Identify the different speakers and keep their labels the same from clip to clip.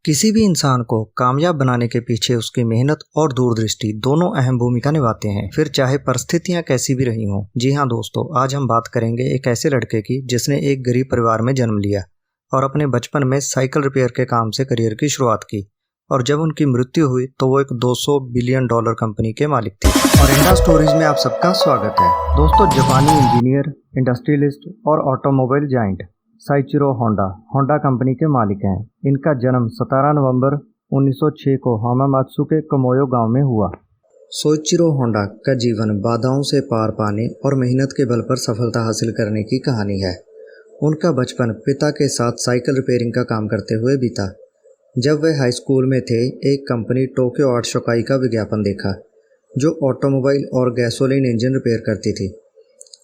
Speaker 1: किसी भी इंसान को कामयाब बनाने के पीछे उसकी मेहनत और दूरदृष्टि दोनों अहम भूमिका निभाते हैं, फिर चाहे परिस्थितियां कैसी भी रही हों। जी हाँ दोस्तों, आज हम बात करेंगे एक ऐसे लड़के की जिसने एक गरीब परिवार में जन्म लिया और अपने बचपन में साइकिल रिपेयर के काम से करियर की शुरुआत की। और जब उनकी मृत्यु हुई तो वो एक $200 बिलियन कंपनी के मालिक थे। और इंडा स्टोरीज में आप सबका स्वागत है। दोस्तों, जापानी इंजीनियर, इंडस्ट्रियलिस्ट और ऑटोमोबाइल जाइंट साइचिरो होंडा कंपनी के मालिक हैं। इनका जन्म 17 नवंबर 1906 को हामामात्सु के कमोयो गांव में हुआ। सोइचिरो होंडा का जीवन बाधाओं से पार पाने और मेहनत के बल पर सफलता हासिल करने की कहानी है। उनका बचपन पिता के साथ साइकिल रिपेयरिंग का काम करते हुए बीता। जब वे हाई स्कूल में थे, एक कंपनी टोक्यो आर्ट शोकाई का विज्ञापन देखा जो ऑटोमोबाइल और गैसोलीन इंजन रिपेयर करती थी।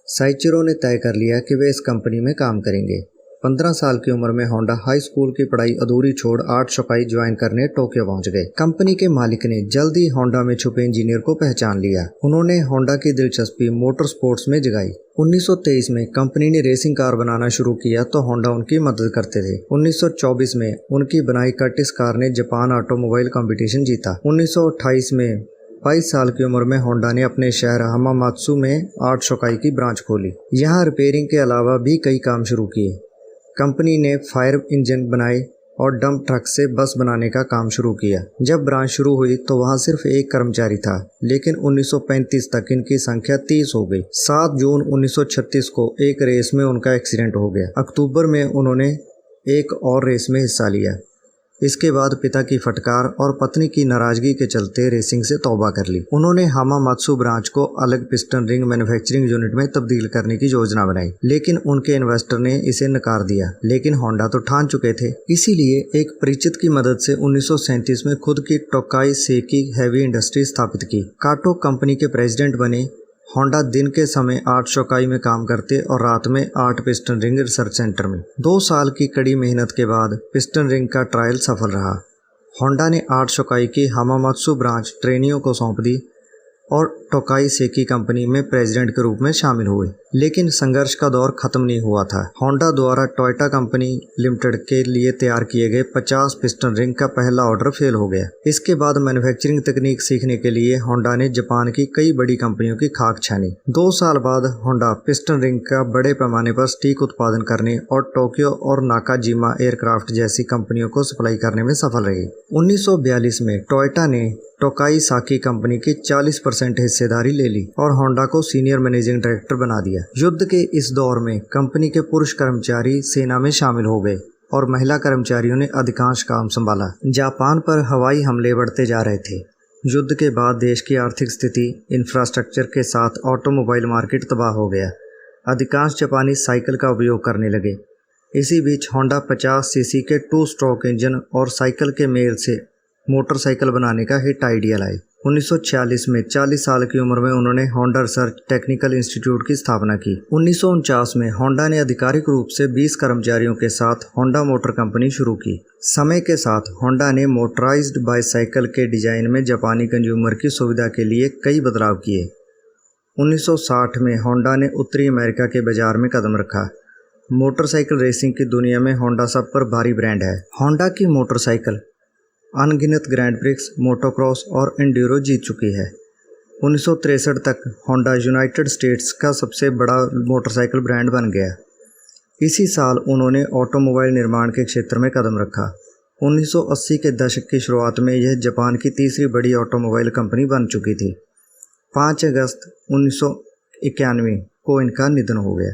Speaker 1: साइचिरो ने तय कर लिया कि वे इस कंपनी में काम करेंगे। 15 साल की उम्र में होंडा हाई स्कूल की पढ़ाई अधूरी छोड़ आर्ट शोकाई ज्वाइन करने टोक्यो पहुंच गए। कंपनी के मालिक ने जल्द ही होंडा में छुपे इंजीनियर को पहचान लिया। उन्होंने होंडा की दिलचस्पी मोटर स्पोर्ट्स में जगाई। 1923 में कंपनी ने रेसिंग कार बनाना शुरू किया तो होंडा उनकी मदद करते थे। 1924 में उनकी बनाई कर्टिस कार ने जापान ऑटोमोबाइल कंपटीशन जीता। 1928 में 22 साल की उम्र में होंडा ने अपने शहर हामामात्सु में आर्ट शोकाई की ब्रांच खोली। यहाँ रिपेयरिंग के अलावा भी कई काम शुरू किए। कंपनी ने फायर इंजन बनाए और डंप ट्रक से बस बनाने का काम शुरू किया। जब ब्रांच शुरू हुई तो वहां सिर्फ एक कर्मचारी था, लेकिन 1935 तक इनकी संख्या 30 हो गई। 7 जून 1936 को एक रेस में उनका एक्सीडेंट हो गया। अक्टूबर में उन्होंने एक और रेस में हिस्सा लिया। इसके बाद पिता की फटकार और पत्नी की नाराजगी के चलते रेसिंग से तौबा कर ली। उन्होंने हामामात्सु ब्रांच को अलग पिस्टन रिंग मैन्युफैक्चरिंग यूनिट में तब्दील करने की योजना बनाई, लेकिन उनके इन्वेस्टर ने इसे नकार दिया। लेकिन होंडा तो ठान चुके थे, इसीलिए एक परिचित की मदद से 1937 में खुद की टोकाई सेकी हैवी इंडस्ट्री स्थापित की। काटो कंपनी के प्रेसिडेंट बने। होंडा दिन के समय आर्ट शोकाई में काम करते और रात में art piston ring research centre में। 2 साल की कड़ी मेहनत के बाद पिस्टन रिंग का ट्रायल सफल रहा। होंडा ने आर्ट शोकाई की हामामात्सु ब्रांच ट्रेनियों को सौंप दी और टोकाई सेकी कंपनी में प्रेसिडेंट के रूप में शामिल हुए। लेकिन संघर्ष का दौर खत्म नहीं हुआ था। होंडा द्वारा टोयोटा कंपनी लिमिटेड के लिए तैयार किए गए 50 पिस्टन रिंग का पहला ऑर्डर फेल हो गया। इसके बाद मैन्युफैक्चरिंग तकनीक सीखने के लिए होंडा ने जापान की कई बड़ी कंपनियों की खाक छानी। 2 साल बाद होंडा पिस्टन रिंग का बड़े पैमाने पर सटीक उत्पादन करने और टोक्यो और नाकाजिमा एयरक्राफ्ट जैसी कंपनियों को सप्लाई करने में सफल रही। 1942 में टोयोटा ने टोकाई साकी कंपनी की 40% हिस्सेदारी ले ली और होंडा को सीनियर मैनेजिंग डायरेक्टर बना दिया। युद्ध के इस दौर में कंपनी के पुरुष कर्मचारी सेना में शामिल हो गए और महिला कर्मचारियों ने अधिकांश काम संभाला। जापान पर हवाई हमले बढ़ते जा रहे थे। युद्ध के बाद देश की आर्थिक स्थिति, इंफ्रास्ट्रक्चर के साथ ऑटोमोबाइल मार्केट तबाह हो गया। अधिकांश जापानी साइकिल का उपयोग करने लगे। इसी बीच होंडा 50 सीसी के 2 स्ट्रोक इंजन और साइकिल के मेल से मोटरसाइकिल बनाने का हिट आइडिया लाए। 1946 में 40 साल की उम्र में उन्होंने होंडा रिसर्च टेक्निकल इंस्टीट्यूट की स्थापना की। 1949 में होंडा ने आधिकारिक रूप से 20 कर्मचारियों के साथ होंडा मोटर कंपनी शुरू की। समय के साथ होंडा ने मोटराइज्ड बाईसाइकिल के डिजाइन में जापानी कंज्यूमर की सुविधा के लिए कई बदलाव किए। 1960 में होंडा ने उत्तरी अमेरिका के बाजार में कदम रखा। मोटरसाइकिल रेसिंग की दुनिया में होंडा सब पर भारी ब्रांड है। होंडा की मोटरसाइकिल अनगिनत ग्रैंड प्रिक्स, मोटोक्रॉस और एंड्यूरो जीत चुकी है। 1963 तक होंडा यूनाइटेड स्टेट्स का सबसे बड़ा मोटरसाइकिल ब्रांड बन गया। इसी साल उन्होंने ऑटोमोबाइल निर्माण के क्षेत्र में कदम रखा। 1980 के दशक की शुरुआत में यह जापान की तीसरी बड़ी ऑटोमोबाइल कंपनी बन चुकी थी। 5 अगस्त 1991 को इनका निधन हो गया।